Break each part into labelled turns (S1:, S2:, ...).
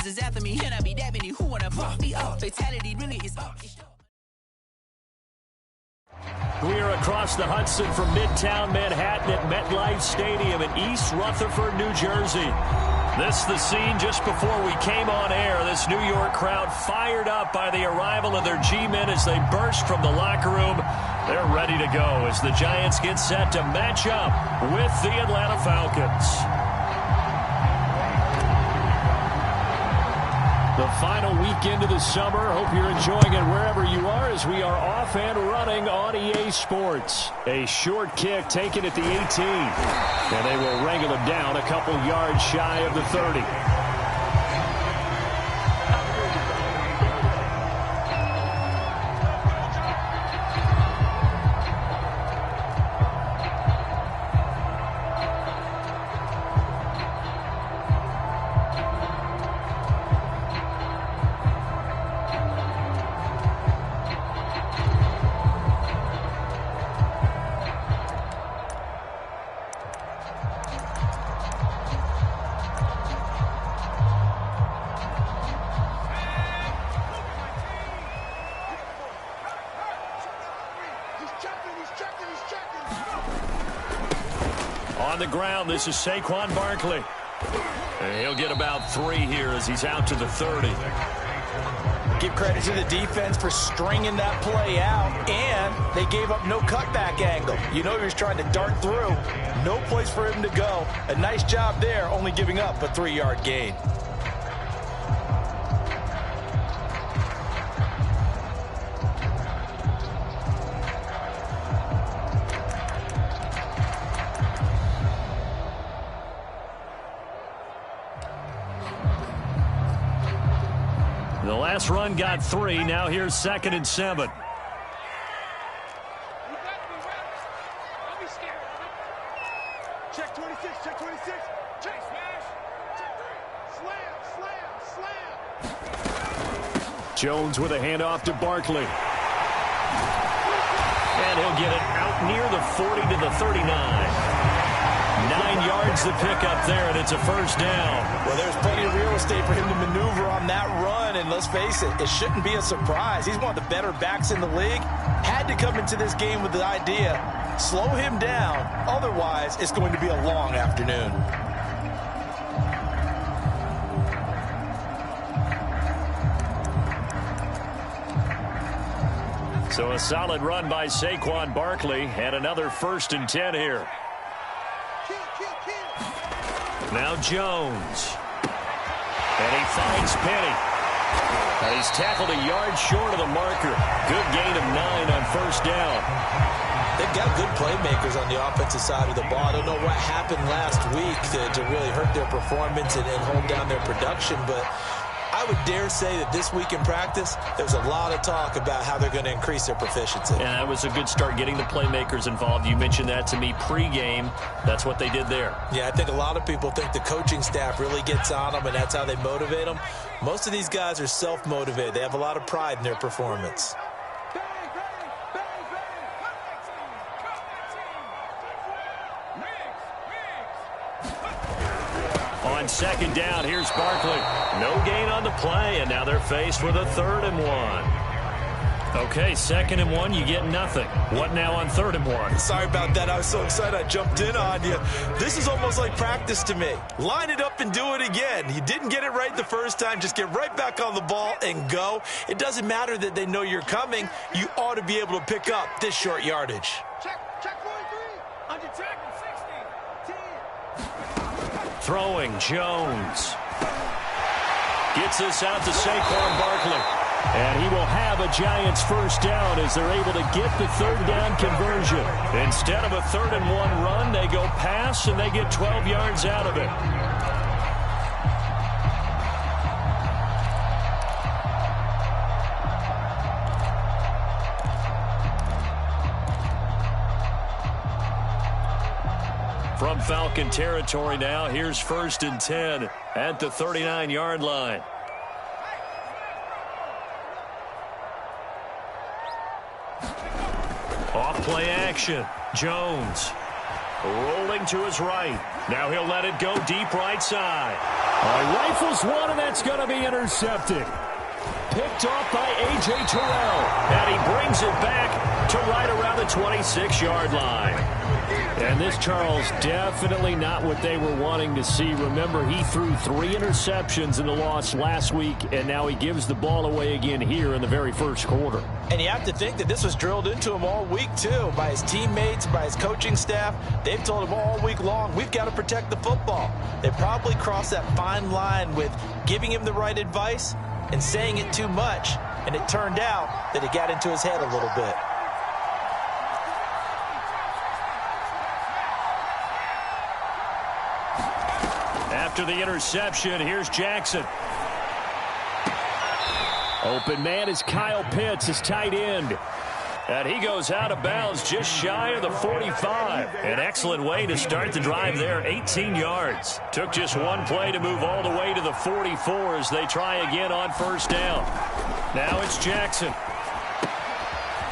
S1: niggas is after me. Can I be that many who wanna fuck me up? Fatality really is up.
S2: We are across the Hudson from Midtown Manhattan at MetLife Stadium in East Rutherford, New Jersey. This is the scene just before we came on air. This New York crowd fired up by the arrival of their G-men as they burst from the locker room. They're ready to go as the Giants get set to match up with the Atlanta Falcons. The final weekend of the summer. Hope you're enjoying it wherever you are as we are off and running on EA Sports. A short kick taken at the 18. And they will wrangle it down a couple yards shy of the 30. On the ground, this is Saquon Barkley. And he'll get about 3 here as he's out to the 30.
S3: Give credit to the defense for stringing that play out, and they gave up no cutback angle. You know he was trying to dart through. No place for him to go. A nice job there, only giving up a 3-yard gain.
S2: The last run got 3. Now here's 2nd and 7.
S4: Check 26, check 26. Check smash. Check 3. Slam.
S2: Jones with a handoff to Barkley. And he'll get it out near the 40 to the 39. 9 yards to pick up there, and it's a first down.
S3: Well, there's plenty of real estate for him to maneuver on that run, and let's face it, it shouldn't be a surprise. He's one of the better backs in the league. Had to come into this game with the idea, slow him down, otherwise it's going to be a long afternoon.
S2: So a solid run by Saquon Barkley, and another 1st and 10 here. Now Jones. And he finds Penny. And he's tackled a yard short of the marker. Good gain of 9 on 1st down.
S3: They've got good playmakers on the offensive side of the ball. I don't know what happened last week to really hurt their performance and hold down their production, but I would dare say that this week in practice, there's a lot of talk about how they're going to increase their proficiency.
S2: And that was a good start, getting the playmakers involved. You mentioned that to me pregame. That's what they did there.
S3: Yeah, I think a lot of people think the coaching staff really gets on them, and that's how they motivate them. Most of these guys are self-motivated. They have a lot of pride in their performance.
S2: On 2nd down, here's Barkley. No gain on the play, and now they're faced with a 3rd and 1. Okay, 2nd and 1, you get nothing. What now on 3rd and 1?
S3: Sorry about that. I was so excited I jumped in on you. This is almost like practice to me. Line it up and do it again. You didn't get it right the first time. Just get right back on the ball and go. It doesn't matter that they know you're coming. You ought to be able to pick up this short yardage.
S4: Check 43. Under tackle 60. 10.
S2: Throwing, Jones. Gets this out to Saquon Barkley. And he will have a Giants 1st down as they're able to get the 3rd down conversion. Instead of a 3rd and 1 run, they go pass and they get 12 yards out of it. From Falcon territory now, here's 1st and 10 at the 39-yard line. Off play action. Jones rolling to his right. Now he'll let it go deep right side. Rifles one, and that's going to be intercepted. Picked off by A.J. Terrell. And he brings it back to right around the 26-yard line. And this, Charles, definitely not what they were wanting to see. Remember, he threw 3 interceptions in the loss last week, and now he gives the ball away again here in the very first quarter.
S3: And you have to think that this was drilled into him all week, too, by his teammates, by his coaching staff. They've told him all week long, we've got to protect the football. They probably crossed that fine line with giving him the right advice and saying it too much, and it turned out that it got into his head a little bit.
S2: After the interception, here's Jackson. Open man is Kyle Pitts, his tight end. And he goes out of bounds just shy of the 45. An excellent way to start the drive there, 18 yards. Took just one play to move all the way to the 44 as they try again on first down. Now it's Jackson.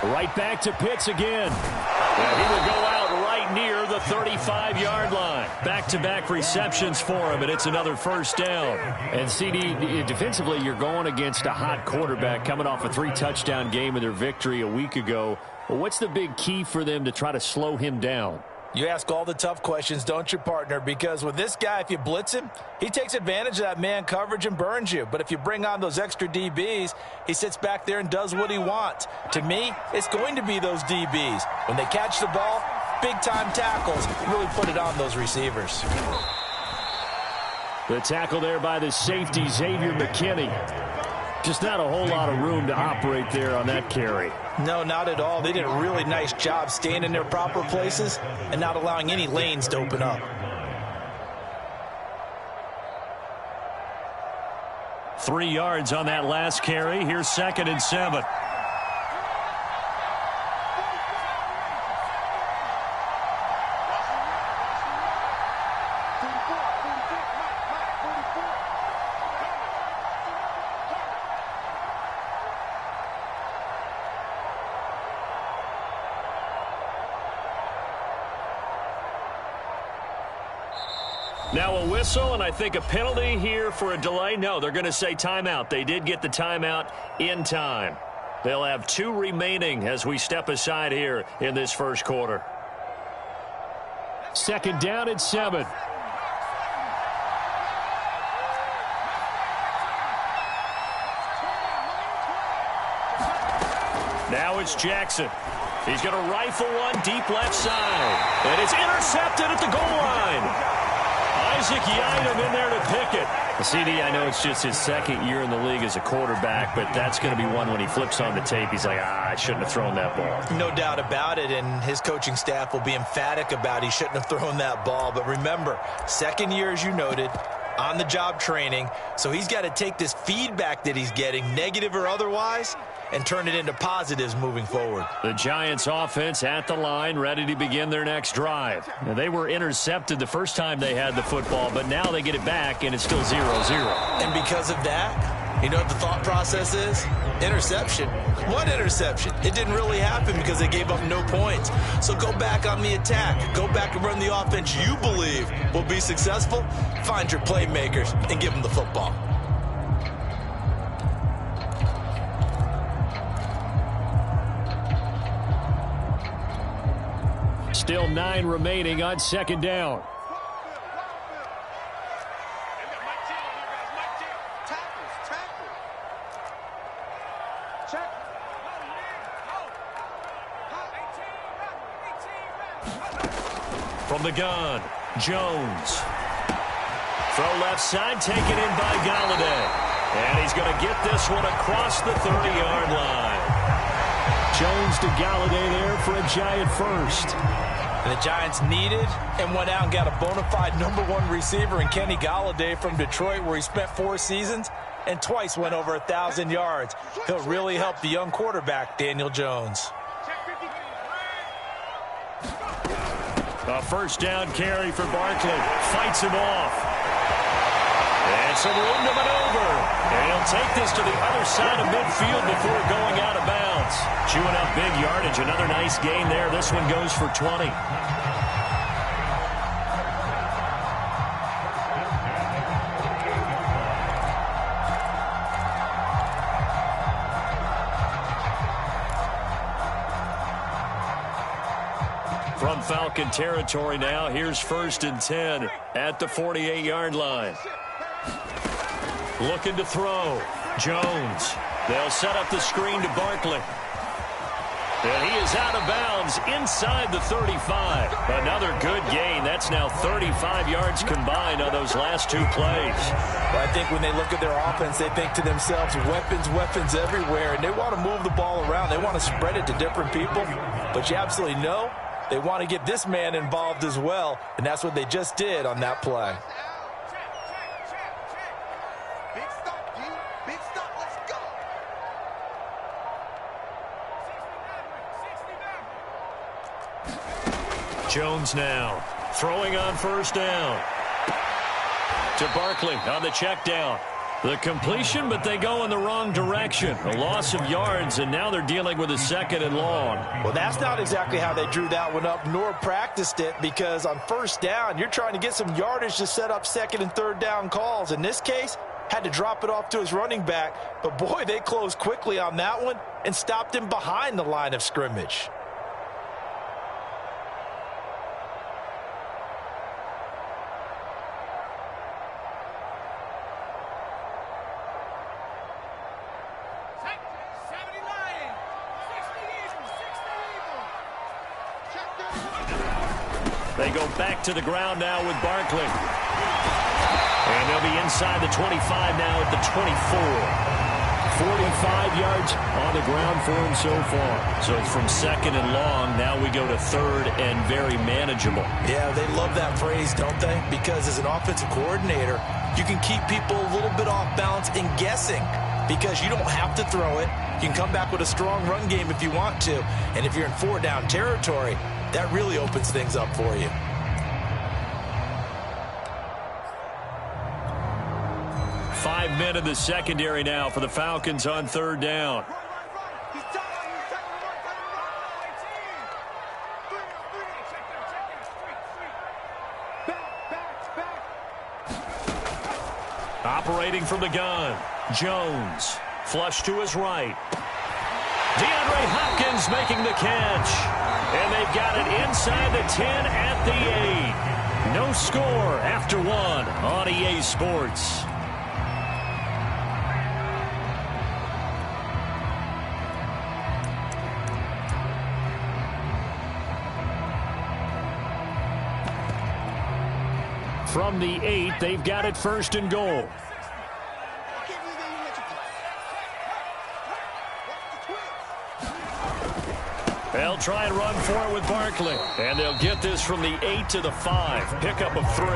S2: Right back to Pitts again. And he will go out right near the 35-yard line. Back-to-back receptions for him, and it's another first down. And, CD, defensively, you're going against a hot quarterback coming off a 3-touchdown game in their victory a week ago. Well, what's the big key for them to try to slow him down?
S3: You ask all the tough questions, don't you, partner? Because with this guy, if you blitz him, he takes advantage of that man coverage and burns you. But if you bring on those extra DBs, he sits back there and does what he wants. To me, it's going to be those DBs. When they catch the ball, big-time tackles really put it on those receivers.
S2: The tackle there by the safety, Xavier McKinney. Just not a whole lot of room to operate there on that carry.
S3: No, not at all. They did a really nice job staying in their proper places and not allowing any lanes to open up.
S2: 3 yards on that last carry. Here's 2nd and 7. Now a whistle, and I think a penalty here for a delay. No, they're going to say timeout. They did get the timeout in time. They'll have 2 remaining as we step aside here in this first quarter. 2nd down and 7. Now it's Jackson. He's going to rifle one deep left side. And it's intercepted at the goal line. Isaac Yiadom in there to pick it. CD, I know it's just his 2nd year in the league as a quarterback, but that's going to be one when he flips on the tape. He's like, I shouldn't have thrown that ball.
S3: No doubt about it, and his coaching staff will be emphatic about he shouldn't have thrown that ball. But remember, 2nd year, as you noted, on-the-job training, so he's got to take this feedback that he's getting, negative or otherwise, and turn it into positives moving forward.
S2: The Giants offense at the line, ready to begin their next drive. Now, they were intercepted the first time they had the football, but now they get it back, and it's still 0-0.
S3: And because of that, you know what the thought process is? Interception. What interception? It didn't really happen because they gave up no points. So go back on the attack. Go back and run the offense you believe will be successful. Find your playmakers and give them the football.
S2: Still 9 remaining on 2nd down. From the gun, Jones. Throw left side, taken in by Galladay. And he's going to get this one across the 30-yard line. Jones to Galladay there for a Giant first.
S3: And the Giants needed and went out and got a bona fide #1 receiver in Kenny Galladay from Detroit, where he spent 4 seasons and twice went over 1,000 yards. He'll really help the young quarterback, Daniel Jones.
S2: A first down carry for Barkley. Fights him off. And some room to maneuver. And he'll take this to the other side of midfield before going out of bounds. Chewing up big yardage. Another nice gain there. This one goes for 20. From Falcon territory now, here's 1st and 10 at the 48-yard line. Looking to throw. Jones. They'll set up the screen to Barkley. And he is out of bounds inside the 35. Another good gain. That's now 35 yards combined on those last 2 plays.
S3: Well, I think when they look at their offense, they think to themselves, weapons everywhere, and they want to move the ball around. They want to spread it to different people. But you absolutely know they want to get this man involved as well, and that's what they just did on that play.
S4: Big stop, D. Big stop. Let's go.
S2: Jones now throwing on 1st down. To Barkley on the check down. The completion, but they go in the wrong direction. A loss of yards, and now they're dealing with a 2nd and long.
S3: Well, that's not exactly how they drew that one up, nor practiced it, because on 1st down, you're trying to get some yardage to set up 2nd and 3rd down calls. In this case, had to drop it off to his running back, but boy, they closed quickly on that one and stopped him behind the line of scrimmage.
S2: They go back to the ground now with Barkley. And they'll be inside the 25 now at the 24. 45 yards on the ground for him so far. So from 2nd and long, now we go to 3rd and very manageable.
S3: Yeah, they love that phrase, don't they? Because as an offensive coordinator, you can keep people a little bit off balance and guessing because you don't have to throw it. You can come back with a strong run game if you want to. And if you're in 4-down territory, that really opens things up for you.
S2: Five men in the secondary now for the Falcons on 3rd down. Operating from the gun, Jones. Flush to his right. DeAndre Hopkins making the catch. And they've got it inside the 10 at the 8. No score after 1 on EA Sports. From the 8, they've got it 1st and goal. They'll try and run for it with Barkley. And they'll get this from the 8 to the 5. Pickup of 3.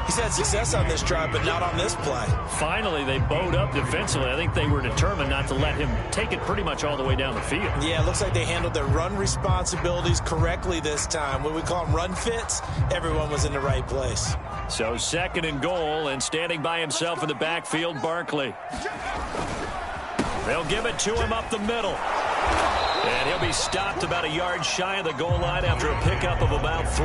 S3: He's had success on this drive, but not on this play.
S2: Finally, they bowed up defensively. I think they were determined not to let him take it pretty much all the way down the field.
S3: Yeah, it looks like they handled their run responsibilities correctly this time. When we call them run fits, everyone was in the right place.
S2: So 2nd and goal, and standing by himself in the backfield, Barkley. They'll give it to him up the middle. And he'll be stopped about a yard shy of the goal line after a pickup of about 3.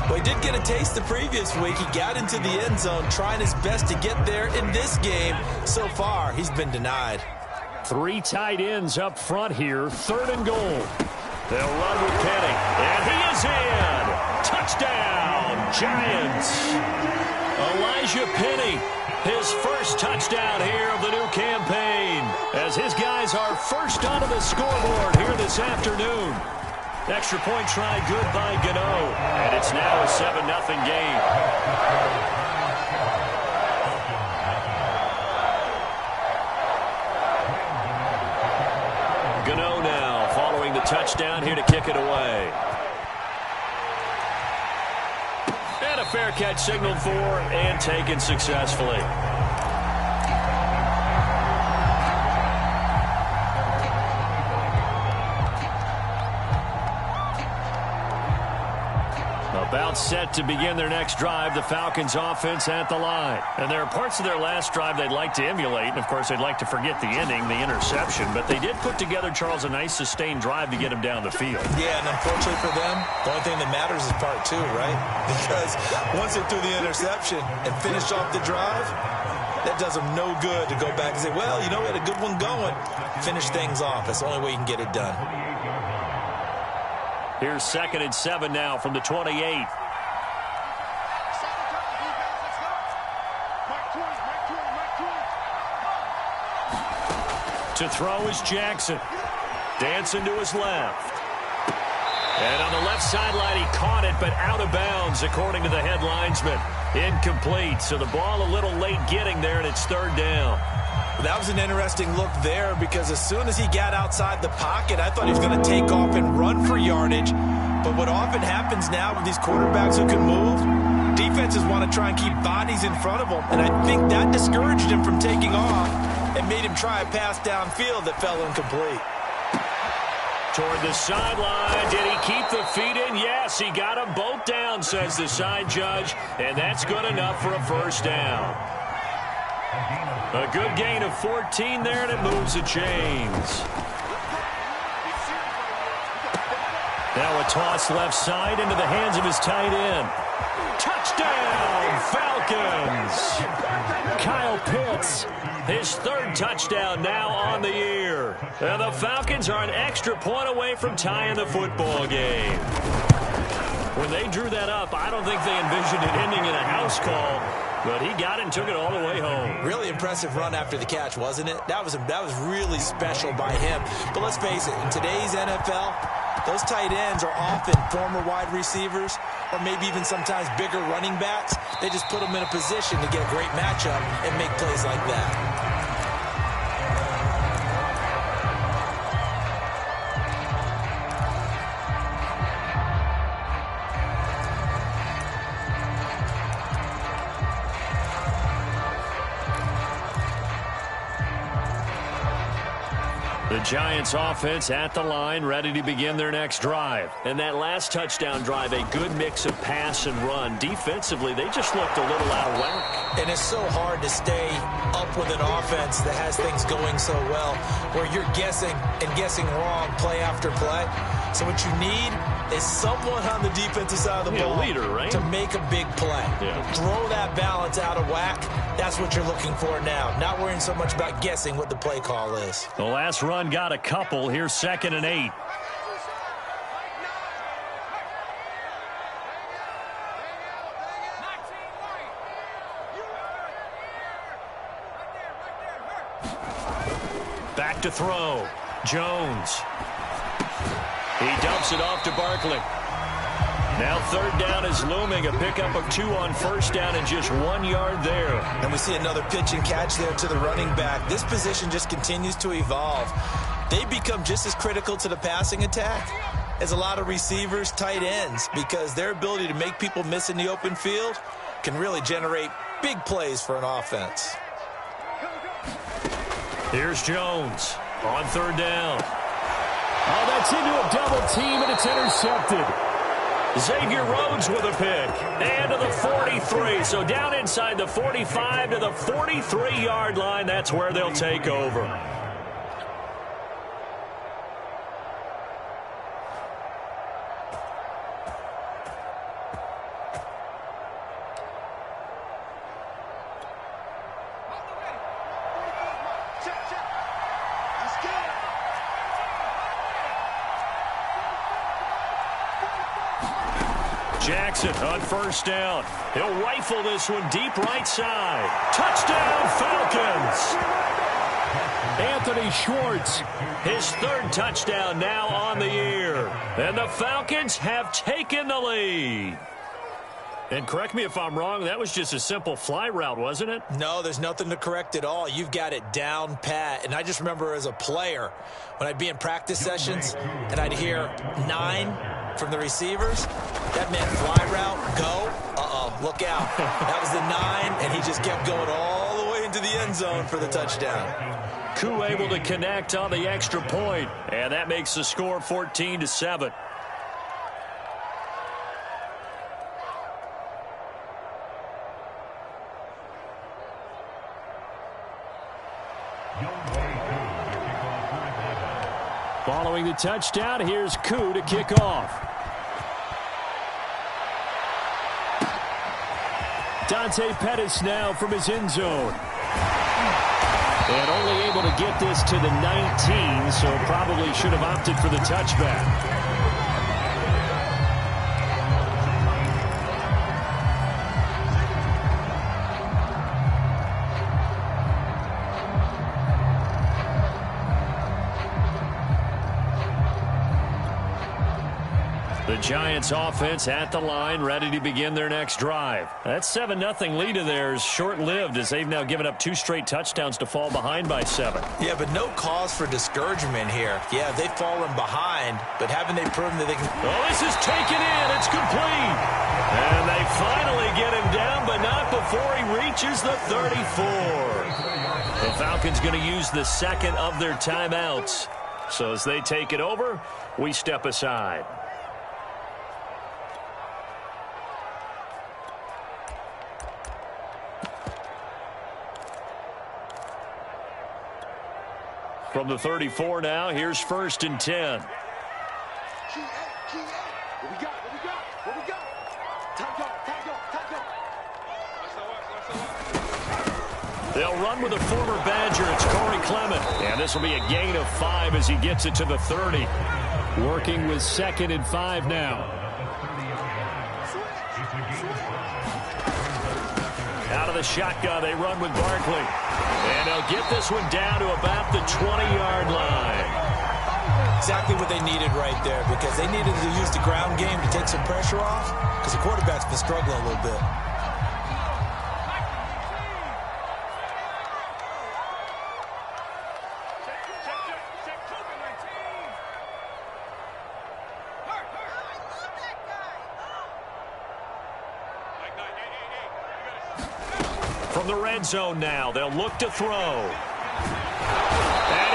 S3: Well, he did get a taste the previous week. He got into the end zone trying his best to get there in this game. So far, he's been denied.
S2: 3 tight ends up front here. 3rd and goal. They'll run with Penny. And he is in. Touchdown, Giants. Elijah Penny, his first touchdown here of the new campaign, as his guys are first onto the scoreboard here this afternoon. Extra point try good by Gano, and it's now a 7-0 game. Gano now following the touchdown here to kick it away. And a fair catch signaled for and taken successfully. About set to begin their next drive, the Falcons offense at the line. And there are parts of their last drive they'd like to emulate. And, of course, they'd like to forget the ending, the interception. But they did put together, Charles, a nice sustained drive to get him down the field.
S3: Yeah, and unfortunately for them, the only thing that matters is part 2, right? Because once they threw the interception and finished off the drive, that does them no good to go back and say, well, you know, we had a good one going. Finish things off. That's the only way you can get it done.
S2: Here's 2nd and 7 now from the 28. To throw is Jackson. Dancing to his left. And on the left sideline, he caught it, but out of bounds, according to the head linesman. Incomplete, so the ball a little late getting there, and it's 3rd down.
S3: That was an interesting look there because as soon as he got outside the pocket, I thought he was going to take off and run for yardage. But what often happens now with these quarterbacks who can move, defenses want to try and keep bodies in front of them. And I think that discouraged him from taking off and made him try a pass downfield that fell incomplete.
S2: Toward the sideline. Did he keep the feet in? Yes, he got them both down, says the side judge. And that's good enough for a 1st down. A good gain of 14 there, and it moves the chains. Now a toss left side into the hands of his tight end. Touchdown, Falcons! Kyle Pitts, his 3rd touchdown now on the year. And the Falcons are an extra point away from tying the football game. When they drew that up, I don't think they envisioned it ending in a house call. But he got it and took it all the way home.
S3: Really impressive run after the catch, wasn't it? That was really special by him. But let's face it, in today's NFL, those tight ends are often former wide receivers or maybe even sometimes bigger running backs. They just put them in a position to get a great matchup and make plays like that.
S2: The Giants offense at the line, ready to begin their next drive. And that last touchdown drive, a good mix of pass and run. Defensively, they just looked a little out of whack.
S3: And it's so hard to stay up with an offense that has things going so well, where you're guessing and guessing wrong play after play. So what you need is someone on the defensive side of the ball,
S2: leader, right?
S3: to make a big play.
S2: Yeah. Throw
S3: that balance out of whack. That's what you're looking for now. Not worrying so much about guessing what the play call is.
S2: The last run got a couple. Here's 2nd and 8. Back to throw. Jones. He dumps it off to Barkley. Now 3rd down is looming. A pickup of 2 on 1st down and just 1 yard there.
S3: And we see another pitch and catch there to the running back. This position just continues to evolve. They become just as critical to the passing attack as a lot of receivers, tight ends, because their ability to make people miss in the open field can really generate big plays for an offense.
S2: Here's Jones on 3rd down. Oh, that's into a double team, and it's intercepted. Xavier Rhodes with a pick. And to the 43. So down inside the 45 to the 43-yard line. That's where they'll take over. Jackson on 1st down. He'll rifle this one deep right side. Touchdown, Falcons! Anthony Schwartz, his 3rd touchdown now on the year. And the Falcons have taken the lead. And correct me if I'm wrong, that was just a simple fly route, wasn't it?
S3: No, there's nothing to correct at all. You've got it down pat. And I just remember as a player, when I'd be in practice sessions and I'd hear 9 from the receivers, that meant fly route, go, look out. That was the 9, and he just kept going all the way into the end zone for the touchdown.
S2: Koo able to connect on the extra point, and that makes the score 14-7. Following the touchdown, here's Koo to kick off. Dante Pettis now from his end zone. And only able to get this to the 19, so probably should have opted for the touchback. The Giants offense at the line, ready to begin their next drive. That 7-0 lead of theirs short-lived as they've now given up 2 straight touchdowns to fall behind by 7.
S3: Yeah, but no cause for discouragement here. Yeah, they've fallen behind, but haven't they proven that they can...
S2: Oh, this is taken in. It's complete. And they finally get him down, but not before he reaches the 34. The Falcons going to use the second of their timeouts. So as they take it over, we step aside. From the 34 now, here's 1st and 10.
S4: What we got?
S2: They'll run with a former Badger. It's Corey Clement. And this will be a gain of 5 as he gets it to the 30. Working with 2nd and 5 now. Out of the shotgun, they run with Barkley. And they'll get this one down to about the 20-yard line.
S3: Exactly what they needed right there, because they needed to use the ground game to take some pressure off, because the quarterback's been struggling a little bit.
S2: From the red zone now, they'll look to throw. And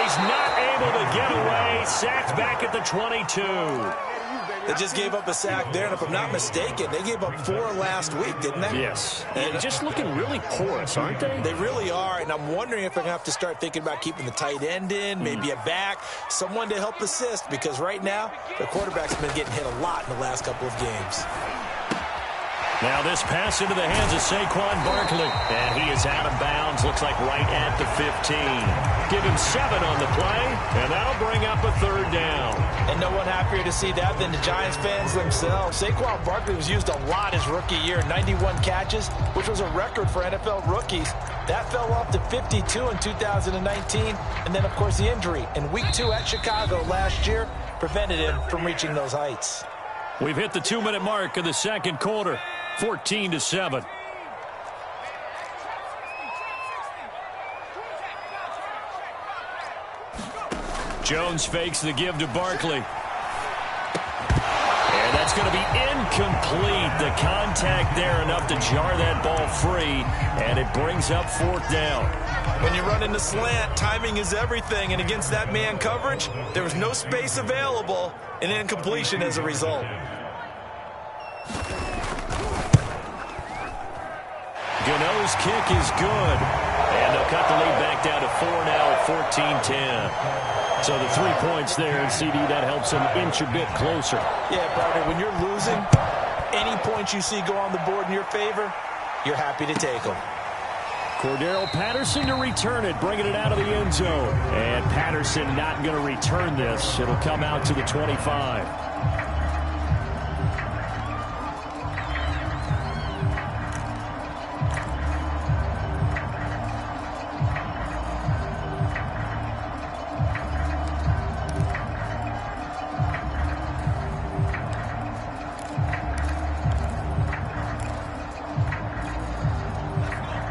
S2: he's not able to get away. Sacked back at the 22.
S3: They just gave up a sack there, and if I'm not mistaken, they gave up 4 last week, didn't they?
S2: Yes. And just looking really porous, aren't they?
S3: They really are, and I'm wondering if they're going to have to start thinking about keeping the tight end in, maybe a back, someone to help assist, because right now, the quarterback's been getting hit a lot in the last couple of games.
S2: Now this pass into the hands of Saquon Barkley. And he is out of bounds. Looks like right at the 15. Give him 7 on the play. And that'll bring up a 3rd down.
S3: And no one happier to see that than the Giants fans themselves. Saquon Barkley was used a lot his rookie year. 91 catches, which was a record for NFL rookies. That fell off to 52 in 2019. And then, of course, the injury in Week 2 at Chicago last year prevented him from reaching those heights.
S2: We've hit the 2-minute mark of the second quarter. 14-7. Jones fakes the give to Barkley. And that's going to be incomplete. The contact there enough to jar that ball free. And it brings up 4th down.
S3: When you run in the slant, timing is everything. And against that man coverage, there was no space available. And incompletion as a result.
S2: Gano's kick is good. And they'll cut the lead back down to 4 now at 14-10. So the 3 points there, and CD, that helps them inch a bit closer.
S3: Yeah, partner, when you're losing, any points you see go on the board in your favor, you're happy to take them.
S2: Cordero Patterson to return it, bringing it out of the end zone. And Patterson not going to return this. It'll come out to the 25.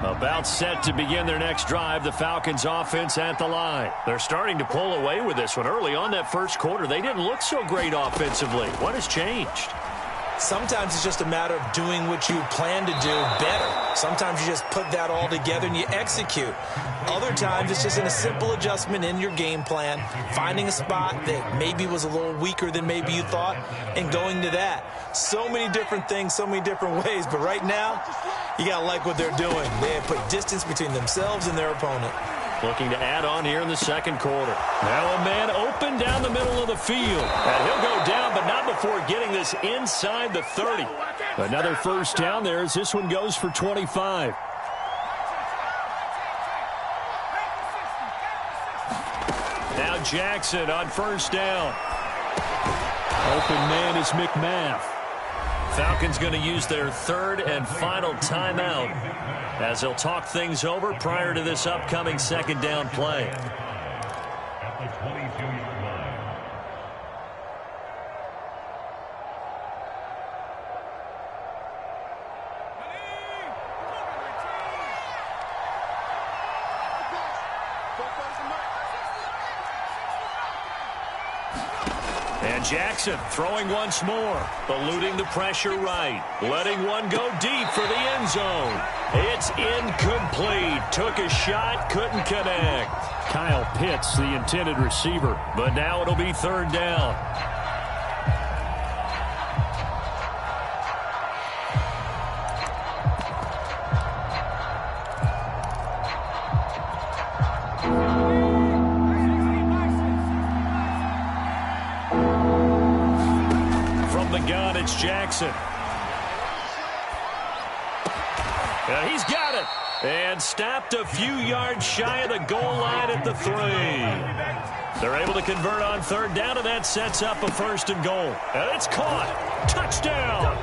S2: About set to begin their next drive, the Falcons offense at the line. They're starting to pull away with this one. Early on that first quarter, they didn't look so great offensively. What has changed?
S3: Sometimes it's just a matter of doing what you plan to do better. Sometimes you just put that all together and you execute. Other times it's just in a simple adjustment in your game plan, finding a spot that maybe was a little weaker than maybe you thought, and going to that. So many different things, so many different ways, but right now, you got to like what they're doing. They have put distance between themselves and their opponent.
S2: Looking to add on here in the second quarter. Now a man open down the middle of the field. And he'll go down, but not before getting this inside the 30. Another first down there as this one goes for 25. Now Jackson on first down. Open man is McMath. Falcons going to use their 3rd and final timeout as they'll talk things over prior to this upcoming 2nd down play. And Jackson throwing once more, eluding the pressure right, letting one go deep for the end zone. It's incomplete. Took a shot, couldn't connect. Kyle Pitts, the intended receiver, but now it'll be third down. It's Jackson. And he's got it. And stopped a few yards shy of the goal line at the 3. They're able to convert on third down, and that sets up a first and goal. And it's caught. Touchdown.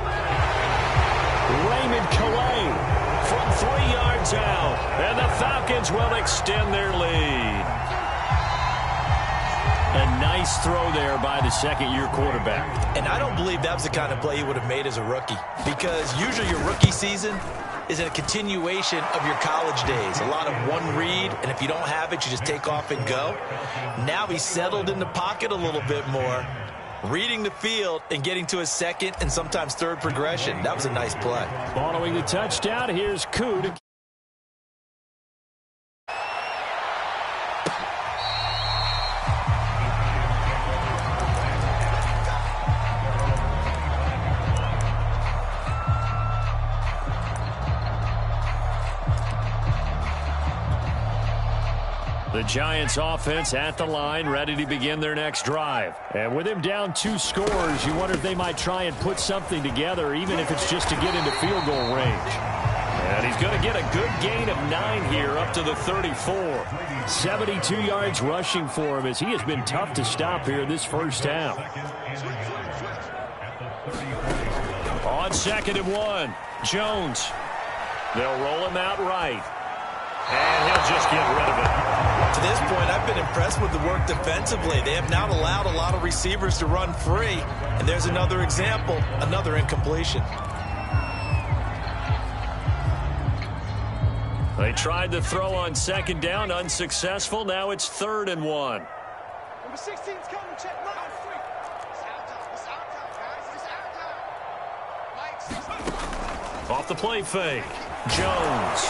S2: Raymond Calais from 3 yards out. And the Falcons will extend their lead. A nice throw there by the second-year quarterback.
S3: And I don't believe that was the kind of play he would have made as a rookie, because usually your rookie season is a continuation of your college days. A lot of one read, and if you don't have it, you just take off and go. Now he's settled in the pocket a little bit more, reading the field and getting to his second and sometimes third progression. That was a nice play.
S2: Following the touchdown, here's Koo to the Giants offense at the line, ready to begin their next drive. And with him down 2 scores, you wonder if they might try and put something together, even if it's just to get into field goal range. And he's going to get a good gain of 9 here, up to the 34. 72 yards rushing for him, as he has been tough to stop here this first half. On 2nd and 1, Jones. They'll roll him out right. And he'll just get rid of it.
S3: To this point, I've been impressed with the work defensively. They have not allowed a lot of receivers to run free. And there's another example, another incompletion.
S2: They tried to throw on 2nd down, unsuccessful. Now it's 3rd and 1.
S4: Number 16's coming, check line 3. It's our time. It's our time, guys. It's our time. Mike 16.
S2: Off the play fake. Jones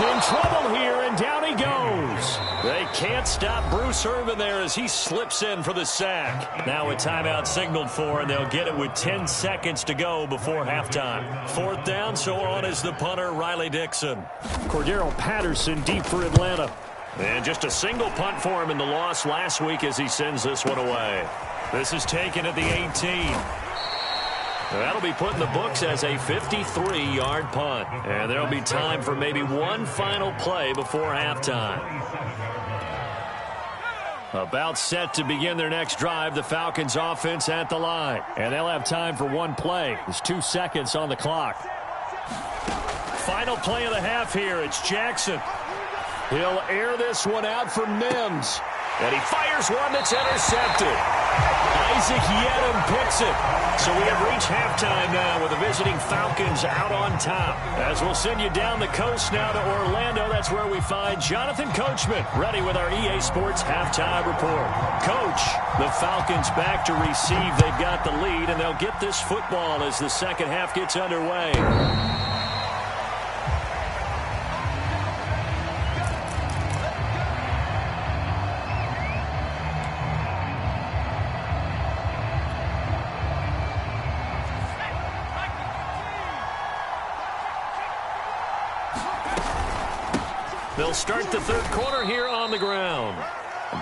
S2: in trouble here, and down he goes. They can't stop Bruce Irvin there as he slips in for the sack. Now a timeout signaled for, and they'll get it with 10 seconds to go before halftime. 4th down, so on is the punter, Riley Dixon. Cordero Patterson deep for Atlanta. And just a single punt for him in the loss last week as he sends this one away. This is taken at the 18. That'll be put in the books as a 53-yard punt. And there'll be time for maybe one final play before halftime. About set to begin their next drive, the Falcons offense at the line. And they'll have time for one play. There's 2 seconds on the clock. Final play of the half here. It's Jackson. He'll air this one out for Mims. And he fires one that's intercepted. Isaac Yedem picks it. So we have reached halftime now with the visiting Falcons out on top. As we'll send you down the coast now to Orlando, that's where we find Jonathan Coachman ready with our EA Sports halftime report. Coach, the Falcons back to receive. They've got the lead, and they'll get this football as the second half gets underway. They'll start the third quarter here on the ground.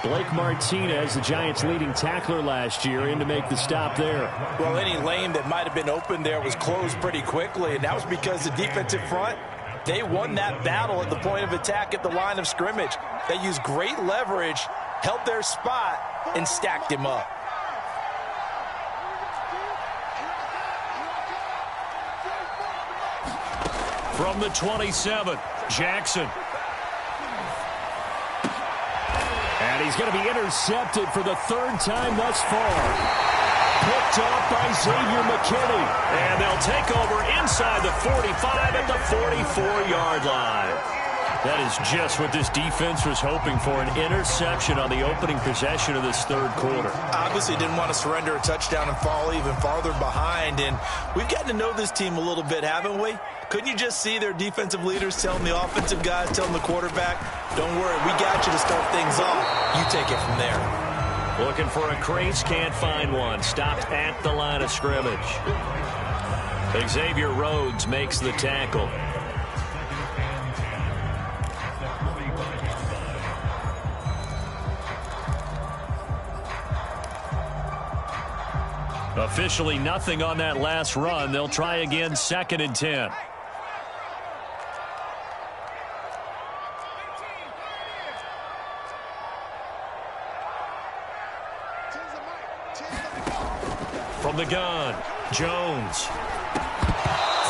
S2: Blake Martinez, the Giants' leading tackler last year, in to make the stop there.
S3: Well, any lane that might have been open there was closed pretty quickly, and that was because the defensive front, they won that battle at the point of attack at the line of scrimmage. They used great leverage, held their spot, and stacked him up.
S2: From the 27, Jackson. And he's going to be intercepted for the 3rd time thus far. Picked off by Xavier McKinney. And they'll take over inside the 45 at the 44-yard line. That is just what this defense was hoping for, an interception on the opening possession of this third quarter.
S3: Obviously didn't want to surrender a touchdown and fall even farther behind, and we've gotten to know this team a little bit, haven't we? Couldn't you just see their defensive leaders telling the offensive guys, telling the quarterback, don't worry, we got you to start things off. You take it from there.
S2: Looking for a crease, can't find one. Stopped at the line of scrimmage. Xavier Rhodes makes the tackle. Officially nothing on that last run. They'll try again, 2nd and 10. From the gun, Jones.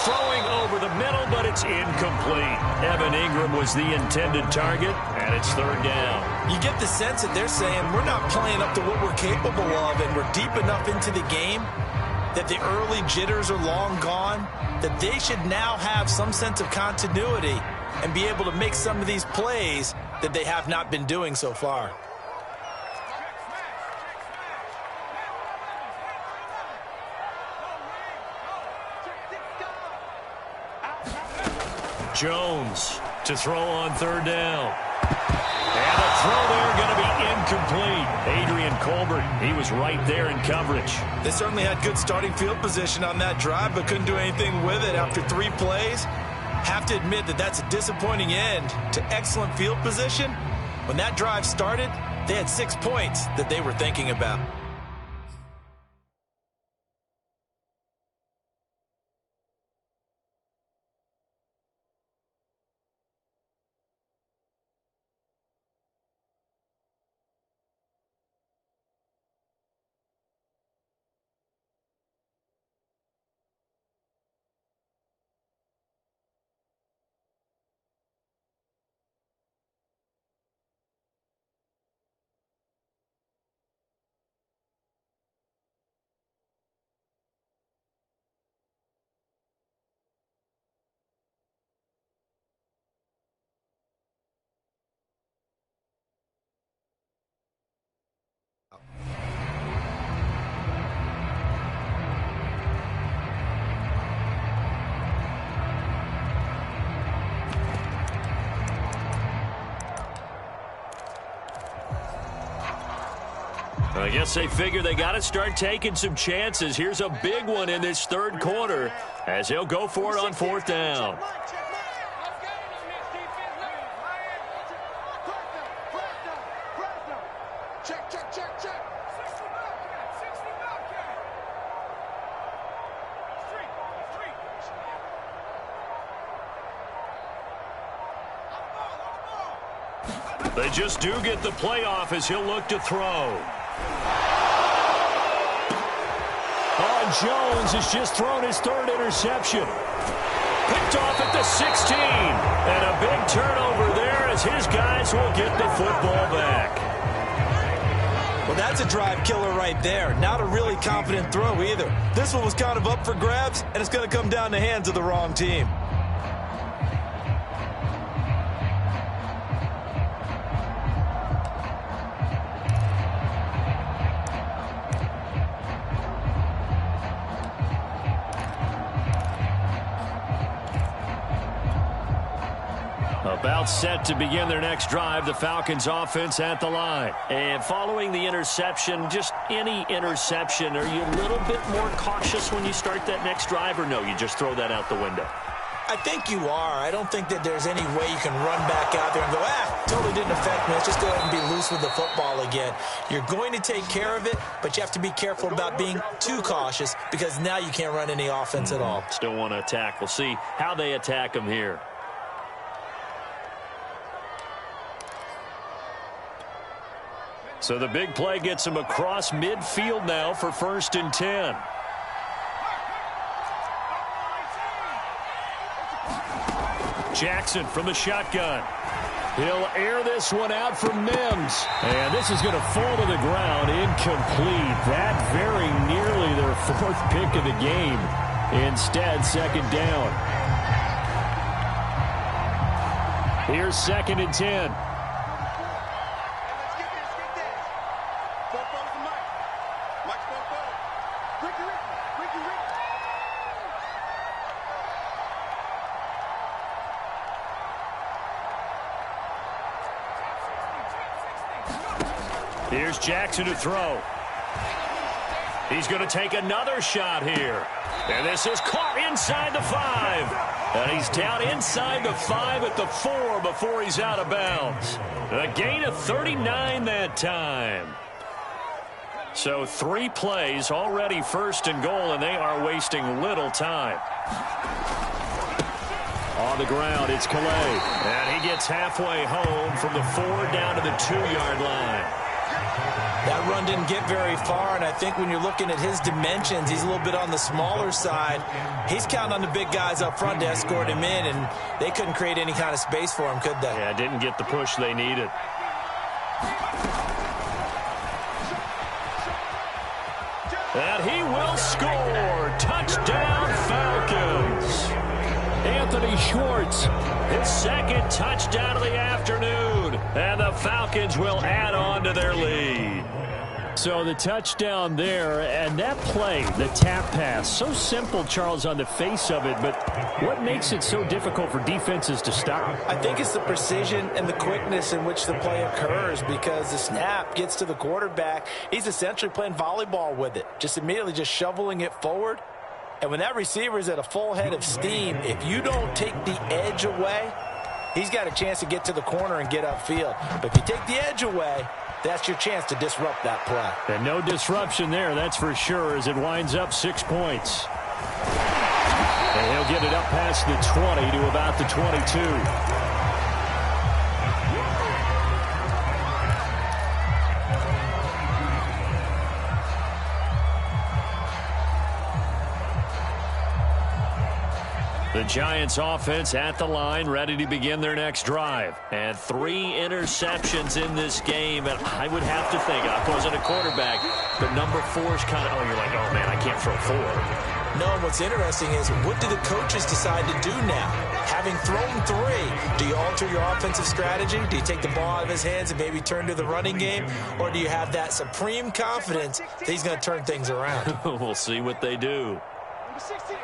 S2: Throwing over the middle, but it's incomplete. Evan Ingram was the intended target, and it's 3rd down.
S3: You get the sense that they're saying we're not playing up to what we're capable of, and we're deep enough into the game that the early jitters are long gone, that they should now have some sense of continuity and be able to make some of these plays that they have not been doing so far.
S2: Jones to throw on 3rd down. And the throw there going to be incomplete. Adrian Colbert, he was right there in coverage.
S3: They certainly had good starting field position on that drive, but couldn't do anything with it after 3 plays. Have to admit that that's a disappointing end to excellent field position. When that drive started, they had 6 points that they were thinking about.
S2: I guess they figure they got to start taking some chances. Here's a big one in this third quarter as he'll go for it on 4th down. They just do get the playoff as he'll look to throw. Jones has just thrown his 3rd interception. Picked off at the 16. And a big turnover there as his guys will get the football back.
S3: Well, that's a drive killer right there. Not a really confident throw either. This one was kind of up for grabs, and it's going to come down the hands of the wrong team.
S2: About set to begin their next drive, the Falcons offense at the line. And following the interception, just any interception, are you a little bit more cautious when you start that next drive, or no, you just throw that out the window?
S3: I think you are. I don't think that there's any way you can run back out there and go, totally didn't affect me. Let's just go ahead and be loose with the football again. You're going to take care of it, but you have to be careful about being too cautious because now you can't run any offense at all.
S2: Still want to attack. We'll see how they attack them here. So the big play gets him across midfield now for 1st and 10. Jackson from the shotgun. He'll air this one out for Mims. And this is going to fall to the ground incomplete. That very nearly their 4th pick of the game. Instead, 2nd down. Here's 2nd and 10. Here's Jackson to throw. He's going to take another shot here. And this is caught inside the 5. And he's down inside the 5 at the 4 before he's out of bounds. A gain of 39 that time. So 3 plays, already 1st and goal, and they are wasting little time. On the ground, it's Calais. And he gets halfway home from the 4 down to the 2-yard line.
S3: That run didn't get very far, and I think when you're looking at his dimensions, he's a little bit on the smaller side. He's counting on the big guys up front to escort him in, and they couldn't create any kind of space for him, could they?
S2: Yeah, didn't get the push they needed. And he will score. Touchdown, Falcons. Anthony Schwartz, his 2nd touchdown of the afternoon. And the Falcons will add on to their lead. So the touchdown there, and that play, the tap pass, so simple, Charles, on the face of it, but what makes it so difficult for defenses to stop?
S3: I think it's the precision and the quickness in which the play occurs, because the snap gets to the quarterback. He's essentially playing volleyball with it, just immediately just shoveling it forward. And when that receiver is at a full head of steam, if you don't take the edge away, he's got a chance to get to the corner and get upfield. But if you take the edge away, that's your chance to disrupt that play.
S2: And no disruption there, that's for sure, as it winds up 6 points. And he'll get it up past the 20 to about the 22. The Giants offense at the line, ready to begin their next drive. And 3 interceptions in this game. And I would have to think, I wasn't a quarterback, but number 4 is kind of, you're like, oh, man, I can't throw 4.
S3: No, what's interesting is, what do the coaches decide to do now? Having thrown 3, do you alter your offensive strategy? Do you take the ball out of his hands and maybe turn to the running game? Or do you have that supreme confidence that he's going to turn things around?
S2: We'll see what they do.
S4: Number 16.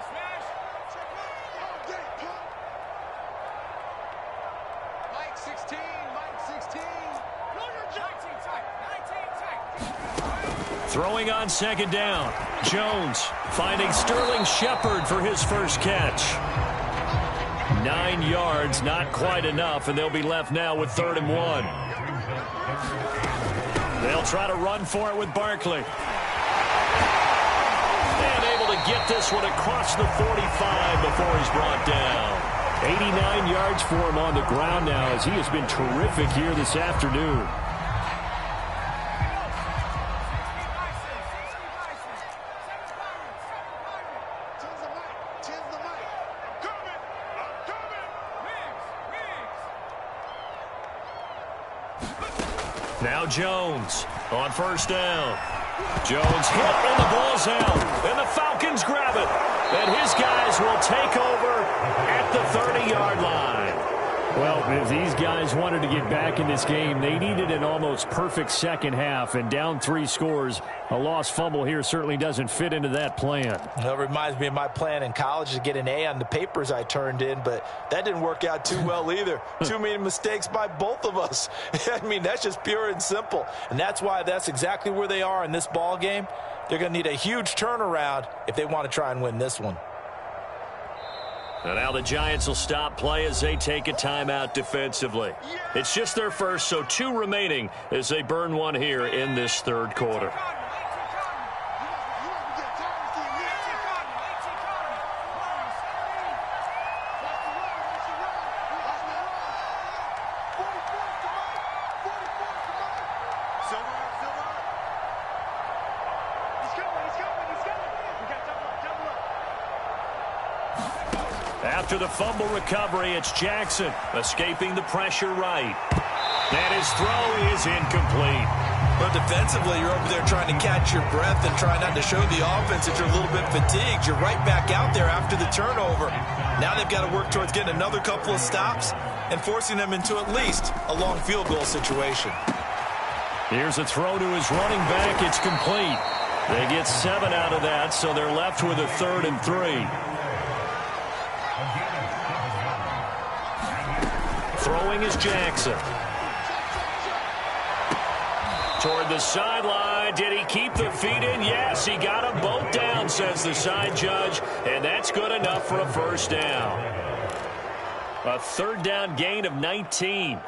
S2: Throwing on 2nd down. Jones finding Sterling Shepard for his first catch. 9 yards, not quite enough, and they'll be left now with 3rd and 1. They'll try to run for it with Barkley. And able to get this one across the 45 before he's brought down. 89 yards for him on the ground now, as he has been terrific here this afternoon. Now Jones on 1st down. Jones hit and the ball's out. And the Falcons grab it. And his guys will take over at the 30-yard line. Well, if these guys wanted to get back in this game, they needed an almost perfect second half. And down 3 scores, a lost fumble here certainly doesn't fit into that plan.
S3: Well, it reminds me of my plan in college to get an A on the papers I turned in, but that didn't work out too well either. Too many mistakes by both of us. I mean, that's just pure and simple. And that's why that's exactly where they are in this ball game. They're going to need a huge turnaround if they want to try and win this one.
S2: And now the Giants will stop play as they take a timeout defensively. It's just their first, so 2 remaining as they burn one here in this 3rd quarter. After the fumble recovery, it's Jackson escaping the pressure right. And his throw is incomplete.
S3: But defensively, you're over there trying to catch your breath and try not to show the offense that you're a little bit fatigued. You're right back out there after the turnover. Now they've got to work towards getting another couple of stops. and forcing them into at least a long field goal situation.
S2: Here's a throw to his running back. It's complete. They get 7 out of that, so they're left with a 3rd and 3. Throwing is Jackson. Toward the sideline. Did he keep the feet in? Yes, he got them both down, says the side judge, and that's good enough for a 1st down. A 3rd down gain of 19.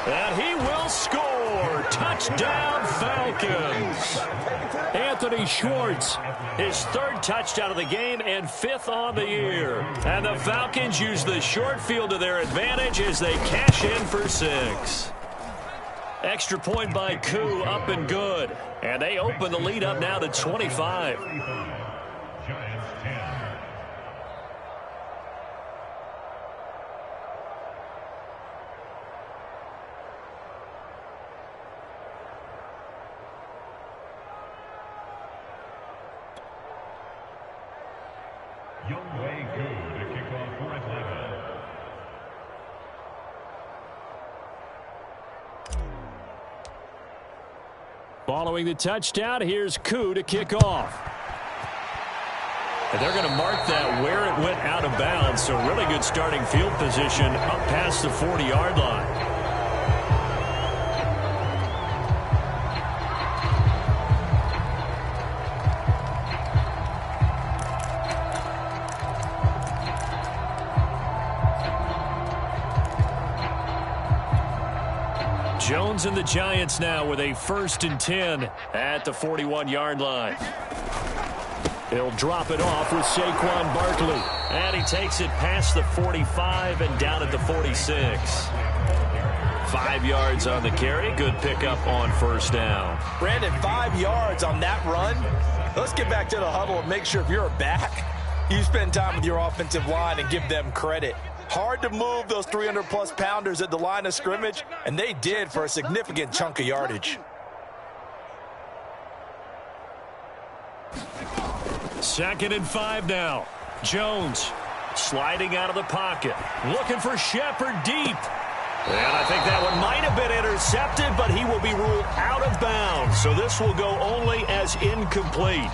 S2: And he will score. Touchdown, Falcons. Anthony Schwartz, his 3rd touchdown of the game and 5th on the year. And the Falcons use the short field to their advantage as they cash in for 6. Extra point by Koo, up and good. And they open the lead up now to 25. Following the touchdown, here's Koo to kick off. And they're going to mark that where it went out of bounds, so really good starting field position up past the 40-yard line. Jones and the Giants now with a 1st and 10 at the 41-yard line. He'll drop it off with Saquon Barkley. And he takes it past the 45 and down at the 46. 5 yards on the carry. Good pickup on 1st down.
S3: Brandon, 5 yards on that run. Let's get back to the huddle and make sure if you're a back, you spend time with your offensive line and give them credit. Hard to move those 300-plus pounders at the line of scrimmage, and they did for a significant chunk of yardage.
S2: 2nd and 5 now. Jones sliding out of the pocket. Looking for Shepard deep. And I think that one might have been intercepted, but he will be ruled out of bounds. So this will go only as incomplete.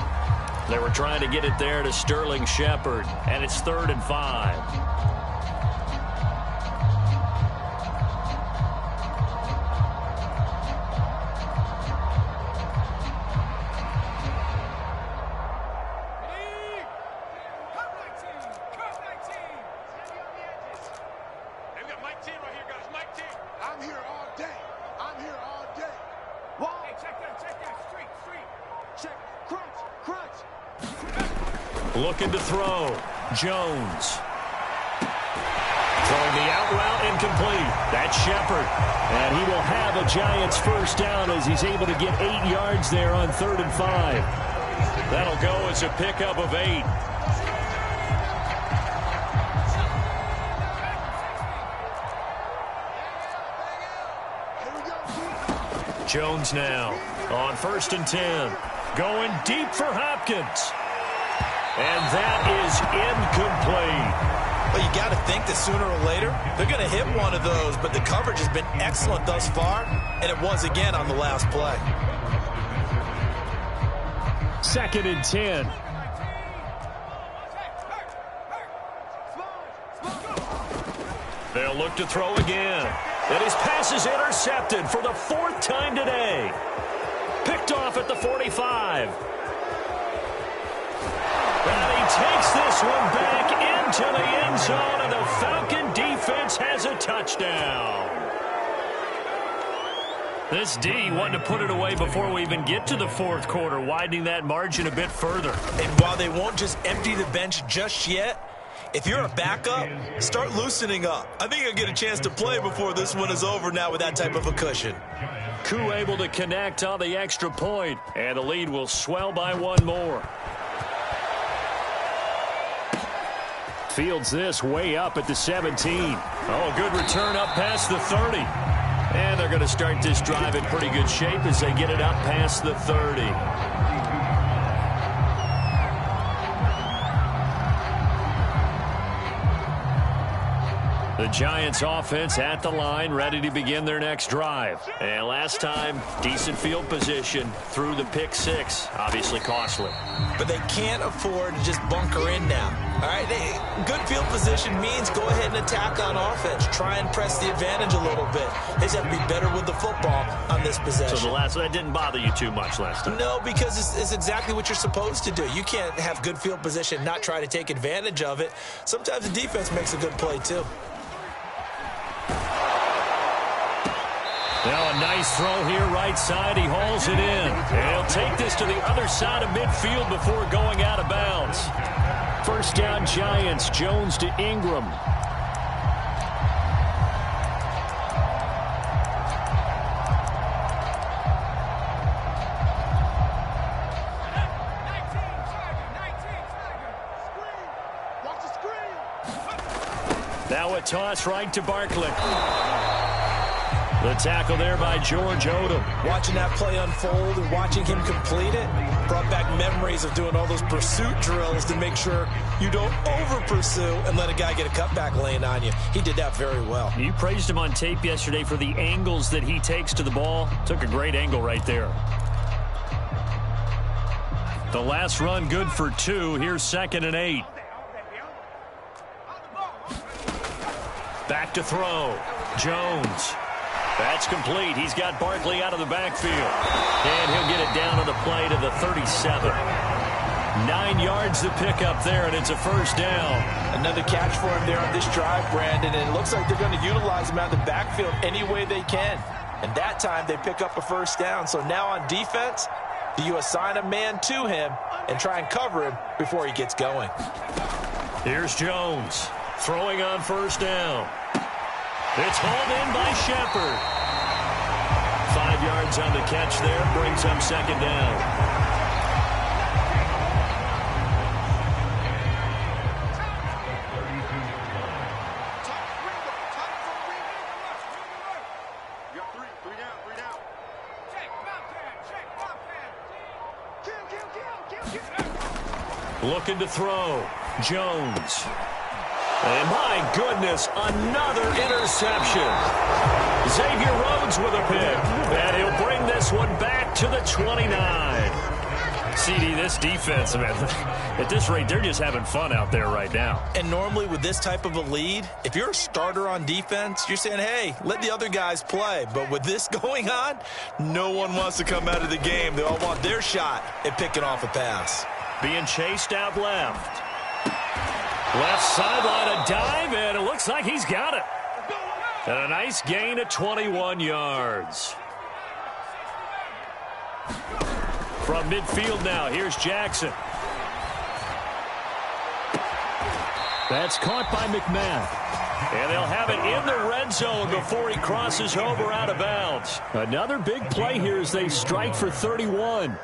S2: They were trying to get it there to Sterling Shepard, and it's 3rd and 5. Looking to throw. Jones. Throwing the out route, incomplete. That's Shepard. And he will have a Giants 1st down as he's able to get 8 yards there on 3rd and 5. That'll go as a pickup of 8. Jones now on 1st and 10. Going deep for Hopkins. And that is incomplete.
S3: Well, you got to think that sooner or later they're going to hit one of those, but the coverage has been excellent thus far, and it was again on the last play.
S2: 2nd and 10. They'll look to throw again. And his pass is intercepted for the 4th time today. Picked off at the 45. And he takes this one back into the end zone, and the Falcon defense has a touchdown. This D wanted to put it away before we even get to the 4th quarter, widening that margin a bit further.
S3: And while they won't just empty the bench just yet, if you're a backup, start loosening up. I think you'll get a chance to play before this one is over now with that type of a cushion.
S2: Koo able to connect on the extra point, and the lead will swell by 1 more. Fields this way up at the 17. Oh, good return up past the 30. And they're going to start this drive in pretty good shape as they get it up past the 30. The Giants offense at the line, ready to begin their next drive. And last time, decent field position through the pick six. Obviously costly.
S3: But they can't afford to just bunker in now. All right, good field position means go ahead and attack on offense. Try and press the advantage a little bit. They just have to be better with the football on this possession.
S2: So that didn't bother you too much last time?
S3: No, because it's exactly what you're supposed to do. You can't have good field position and not try to take advantage of it. Sometimes the defense makes a good play, too.
S2: Now a nice throw here right side. He hauls it in. And he'll take this to the other side of midfield before going out of bounds. First down Giants. Jones to Ingram. Now a toss right to Barkley. The tackle there by George Odom.
S3: Watching that play unfold and watching him complete it brought back memories of doing all those pursuit drills to make sure you don't over-pursue and let a guy get a cutback lane on you. He did that very well.
S2: You praised him on tape yesterday for the angles that he takes to the ball. Took a great angle right there. The last run good for 2. Here's 2nd and 8. Back to throw. Jones. That's complete. He's got Barkley out of the backfield. And he'll get it down on the play to the 37. 9 yards to pick up there, and it's a first down.
S3: Another catch for him there on this drive, Brandon, and it looks like they're going to utilize him out of the backfield any way they can. And that time they pick up a first down. So now on defense, do you assign a man to him and try and cover him before he gets going?
S2: Here's Jones throwing on first down. It's hauled in by Shepard. 5 yards on the catch there, brings him 2nd down. Looking to throw. Jones. And my goodness, another interception. Xavier Rhodes with a pick. And he'll bring this one back to the 29. CD, this defense, man, at this rate, they're just having fun out there right now.
S3: And normally with this type of a lead, if you're a starter on defense, you're saying, hey, let the other guys play. But with this going on, no one wants to come out of the game. They all want their shot at picking off a pass.
S2: Being chased out left. Left sideline, a dive, and it looks like he's got it. And a nice gain of 21 yards. From midfield now, here's Jackson. That's caught by McMahon. And they'll have it in the red zone before he crosses over out of bounds. Another big play here as they strike for 31.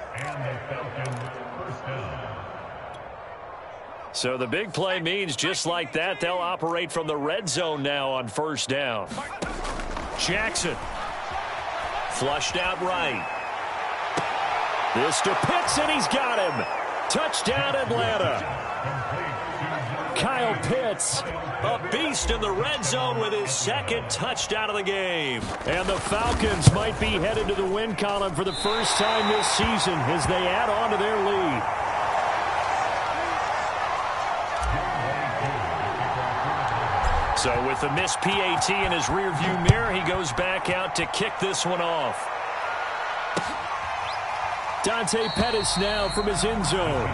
S2: So the big play means just like that, they'll operate from the red zone now on first down. Jackson. Flushed out right. This to Pitts, and he's got him. Touchdown, Atlanta. Kyle Pitts, a beast in the red zone with his 2nd touchdown of the game. And the Falcons might be headed to the win column for the first time this season as they add on to their lead. So with the missed PAT in his rearview mirror, he goes back out to kick this one off. Dante Pettis now from his end zone.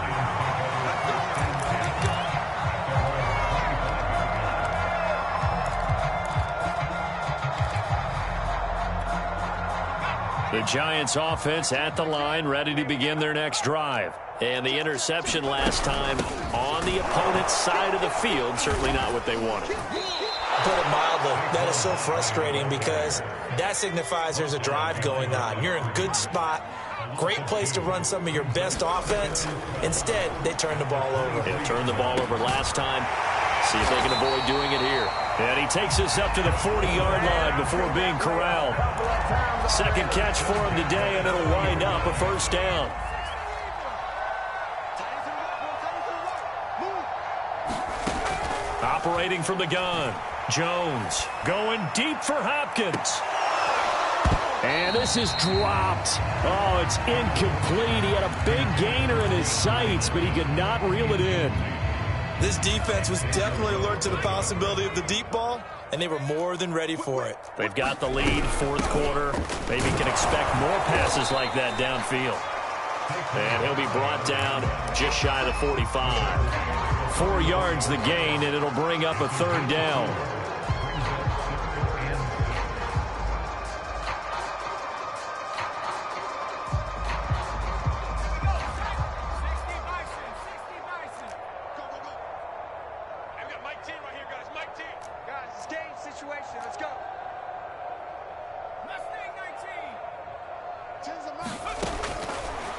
S2: The Giants offense at the line, ready to begin their next drive. And the interception last time on the opponent's side of the field, certainly not what they wanted.
S3: Put it mildly, that is so frustrating because that signifies there's a drive going on. You're in a good spot, great place to run some of your best offense. Instead, they turn the ball over.
S2: They turned the ball over last time. See if they can avoid doing it here. And he takes us up to the 40-yard line before being corralled. Second catch for him today, and it'll wind up a first down. Operating from the gun, Jones going deep for Hopkins. And this is dropped. Oh, it's incomplete. He had a big gainer in his sights, but he could not reel it in.
S3: This defense was definitely alert to the possibility of the deep ball, and they were more than ready for it.
S2: They've got the lead, fourth quarter. Maybe can expect more passes like that downfield. And he'll be brought down just shy of the 45. 4 yards the gain, and it'll bring up a third down.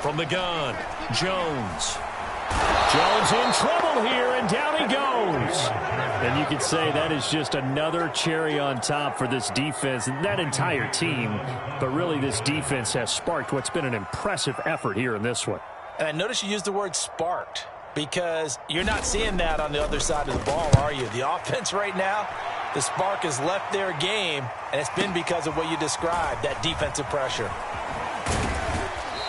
S2: From the gun, Jones. Jones in trouble here, and down he goes. And you could say that is just another cherry on top for this defense and that entire team. But really, this defense has sparked what's been an impressive effort here in this one.
S3: And I notice you used the word sparked, because you're not seeing that on the other side of the ball, are you? The offense right now, the spark has left their game, and it's been because of what you described, that defensive pressure.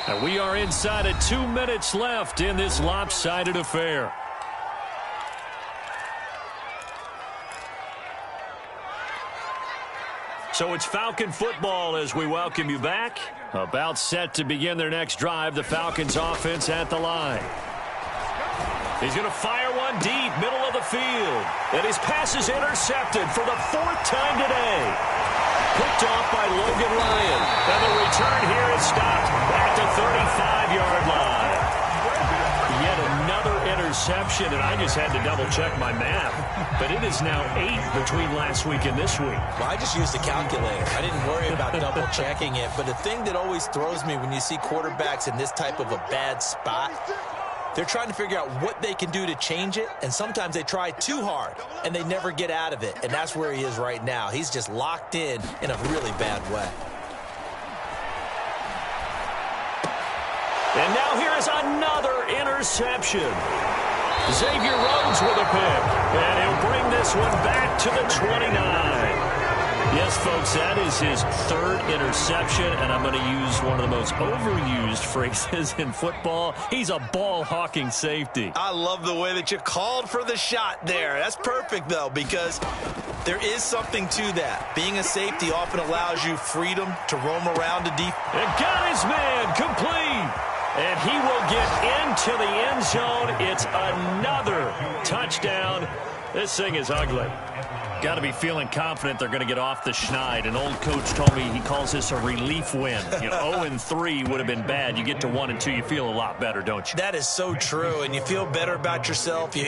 S2: And we are inside of 2 minutes left in this lopsided affair. So it's Falcon football as we welcome you back. About set to begin their next drive, the Falcons offense at the line. He's going to fire one deep, middle of the field. And his pass is intercepted for the 4th time today. Picked off by Logan Ryan. And the return here is stopped at the 35-yard line. Yet another interception, and I just had to double-check my math. But it is now 8 between last week and this week.
S3: Well, I just used a calculator. I didn't worry about double-checking it. But the thing that always throws me when you see quarterbacks in this type of a bad spot, they're trying to figure out what they can do to change it, and sometimes they try too hard, and they never get out of it, and that's where he is right now. He's just locked in a really bad way.
S2: And now here is another interception. Xavier Rhodes with a pick, and he'll bring this one back to the 29. Yes, folks, that is his 3rd interception, and I'm going to use one of the most overused phrases in football. He's a ball-hawking safety.
S3: I love the way that you called for the shot there. That's perfect, though, because there is something to that. Being a safety often allows you freedom to roam around the deep.
S2: And got his man complete. And he will get into the end zone. It's another touchdown. This thing is ugly. Got to be feeling confident they're going to get off the schneid. An old coach told me he calls this a relief win. 0-3 would have been bad. You get to 1-2, you feel a lot better, don't you?
S3: That is so true, and you feel better about yourself. You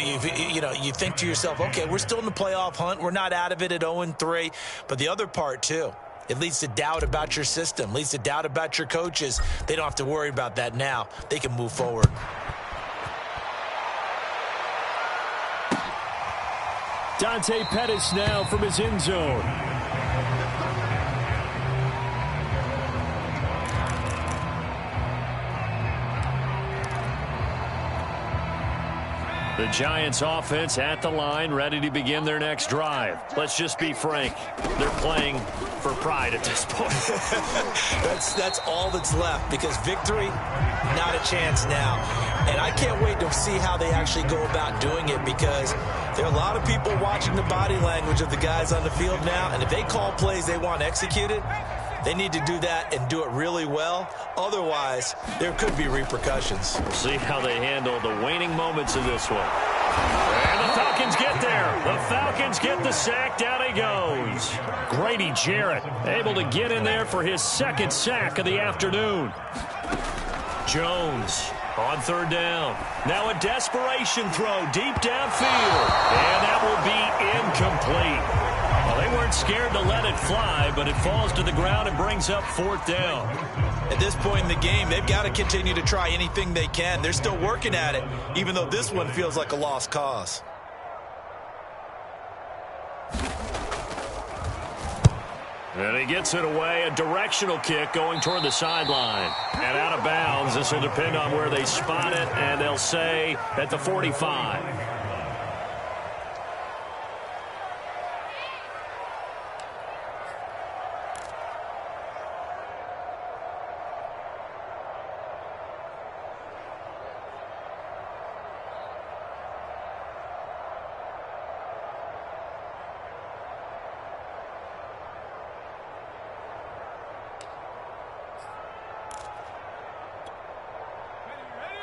S3: think to yourself, okay, we're still in the playoff hunt. We're not out of it at 0-3. But the other part, too, it leads to doubt about your system, leads to doubt about your coaches. They don't have to worry about that now. They can move forward.
S2: Dante Pettis now from his end zone. The Giants offense at the line, ready to begin their next drive. Let's just be frank. They're playing for pride at this point.
S3: That's all that's left, because victory, not a chance now. And I can't wait to see how they actually go about doing it, because there are a lot of people watching the body language of the guys on the field now, and if they call plays they want executed, they need to do that and do it really well. Otherwise, there could be repercussions.
S2: We'll see how they handle the waning moments of this one. And the Falcons get there. The Falcons get the sack. Down he goes. Grady Jarrett able to get in there for his 2nd sack of the afternoon. Jones on 3rd down. Now a desperation throw deep downfield. And that will be incomplete. Well, they weren't scared to let it fly, but it falls to the ground and brings up 4th down.
S3: At this point in the game, they've got to continue to try anything they can. They're still working at it, even though this one feels like a lost cause.
S2: And he gets it away, a directional kick going toward the sideline. And out of bounds. This will depend on where they spot it, and they'll say at the 45.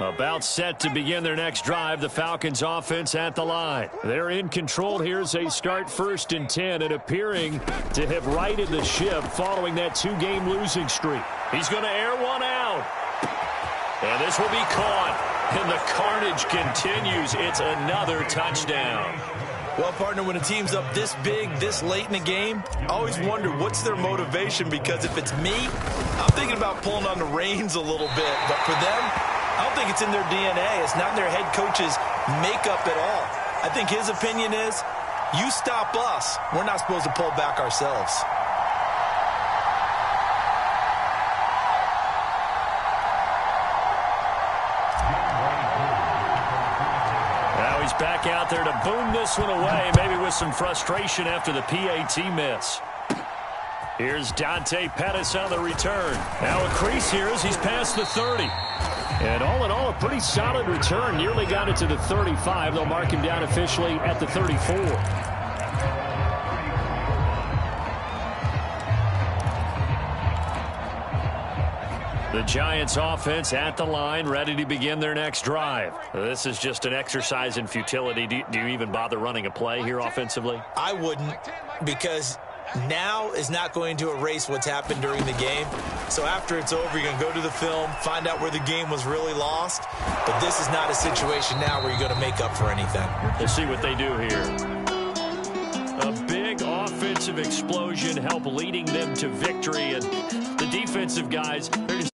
S2: About set to begin their next drive, the Falcons offense at the line. They're in control here as they start 1st and 10 and appearing to have righted the ship following that 2-game losing streak. He's going to air one out. And this will be caught. And the carnage continues. It's another touchdown.
S3: Well, partner, when a team's up this big, this late in the game, I always wonder what's their motivation, because if it's me, I'm thinking about pulling on the reins a little bit. But for them, I don't think it's in their DNA. It's not in their head coach's makeup at all. I think his opinion is, you stop us, we're not supposed to pull back ourselves.
S2: Now he's back out there to boom this one away, maybe with some frustration after the PAT miss. Here's Dante Pettis on the return. Now a crease here as he's past the 30. And all in all, a pretty solid return. Nearly got it to the 35. They'll mark him down officially at the 34. The Giants offense at the line, ready to begin their next drive. This is just an exercise in futility. Do you even bother running a play here offensively?
S3: I wouldn't, because now is not going to erase what's happened during the game. So after it's over, you're going to go to the film, find out where the game was really lost. But this is not a situation now where you're going to make up for anything.
S2: We'll see what they do here. A big offensive explosion help leading them to victory. And the defensive guys, they're just